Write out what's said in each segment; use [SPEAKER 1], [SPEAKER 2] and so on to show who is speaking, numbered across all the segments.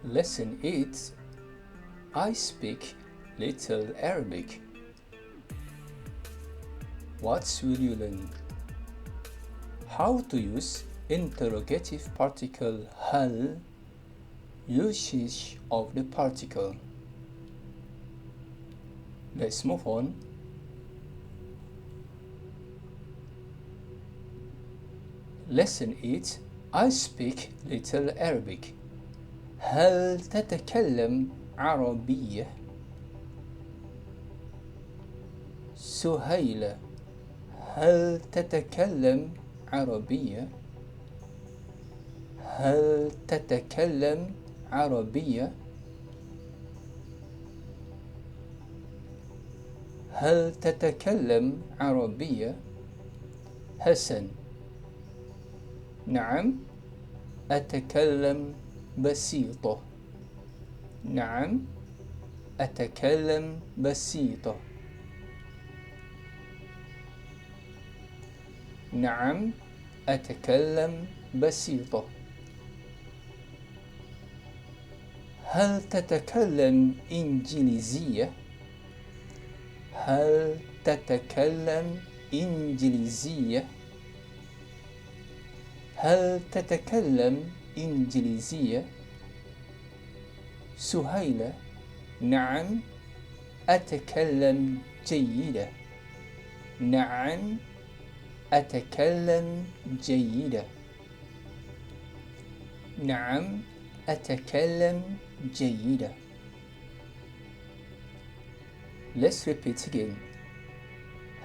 [SPEAKER 1] Lesson 8. I speak little Arabic. What will you learn? How to use interrogative particle هل, usage of the particle. Let's move on. Lesson 8. I speak little Arabic. هل تتكلم عربية؟ سهيلة، هل تتكلم عربية؟ هل تتكلم عربية؟ هل تتكلم عربية؟ حسن: نعم أتكلم بسيطة. نعم أتكلم بسيطة. نعم أتكلم بسيطة. هل تتكلم إنجليزية؟ هل تتكلم إنجليزية؟ هل تتكلم إنجليزية؟ سهيلة: نعم أتكلم جيدة. نعم أتكلم جيدة. نعم أتكلم جيدة. Let's repeat again.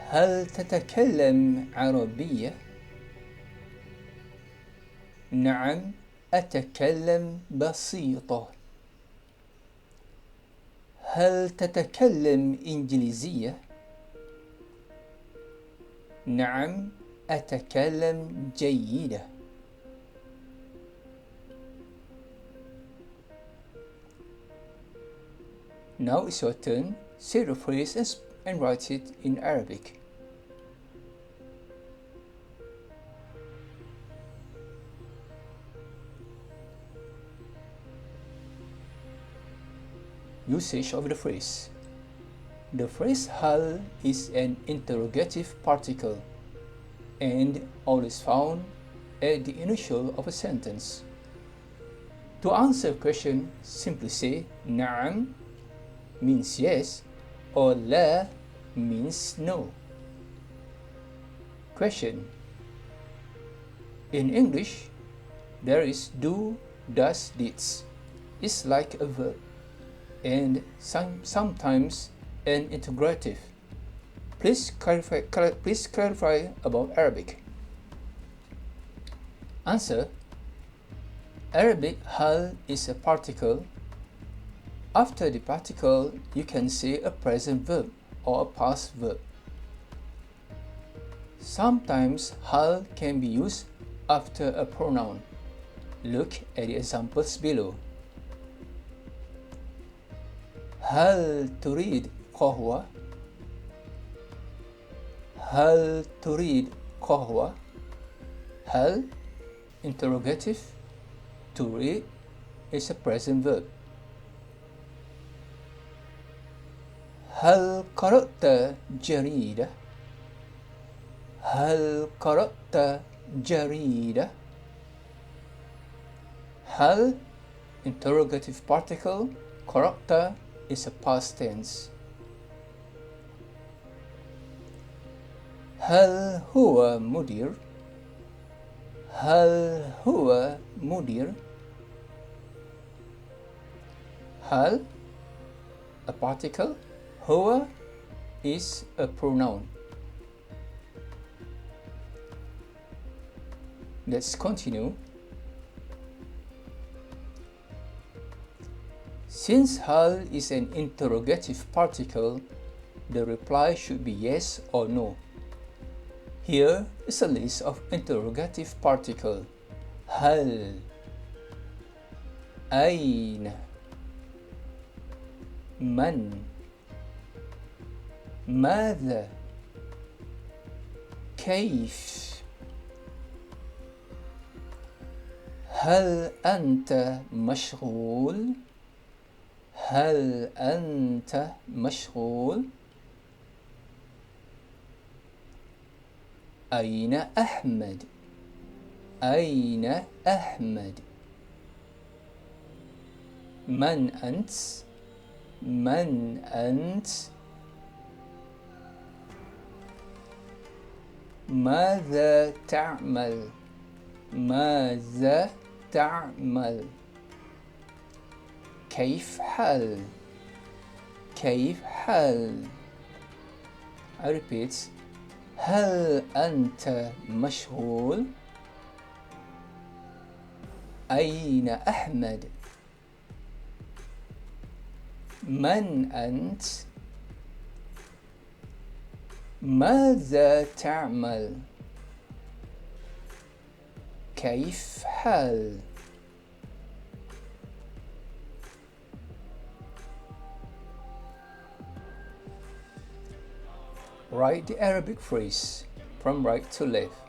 [SPEAKER 1] هل تتكلم عربية؟ نعم أتكلم بسيطة. هل تتكلم إنجليزية؟ نعم أتكلم جيدة. Now it's your turn. Say the phrase and write it in Arabic. Usage of the phrase. The phrase hal is an interrogative particle and always found at the initial of a sentence. To answer a question, simply say na'am means yes or la means no. Question. In English, there is do, does, did. It's like a verb and sometimes an interrogative. Please clarify about Arabic. Answer. Arabic hal is a particle. After the particle, you can say a present verb or a past verb. Sometimes hal can be used after a pronoun. Look at the examples below. هل تريد قهوة؟ هل تريد قهوة؟ هل interrogative. تريد is a present verb. هل قرأت جريدة؟ هل قرأت جريدة؟ هل interrogative particle. قرأت is a past tense. هل هو مدير؟ هل هو مدير؟ هل a particle. هو is a pronoun. Let's continue. Since hal is an interrogative particle, the reply should be yes or no. Here is a list of interrogative particle. هل أين من ماذا كيف هل أنت مشغول؟ هل أنت مشغول؟ أين أحمد؟ أين أحمد؟ من أنت؟ من أنت؟ ماذا تعمل؟ ماذا تعمل؟ كيف حال؟ كيف حال؟ I repeat. هل أنت مشغول؟ أين أحمد؟ من أنت؟ ماذا تعمل؟ كيف حال؟ Write the Arabic phrase from right to left.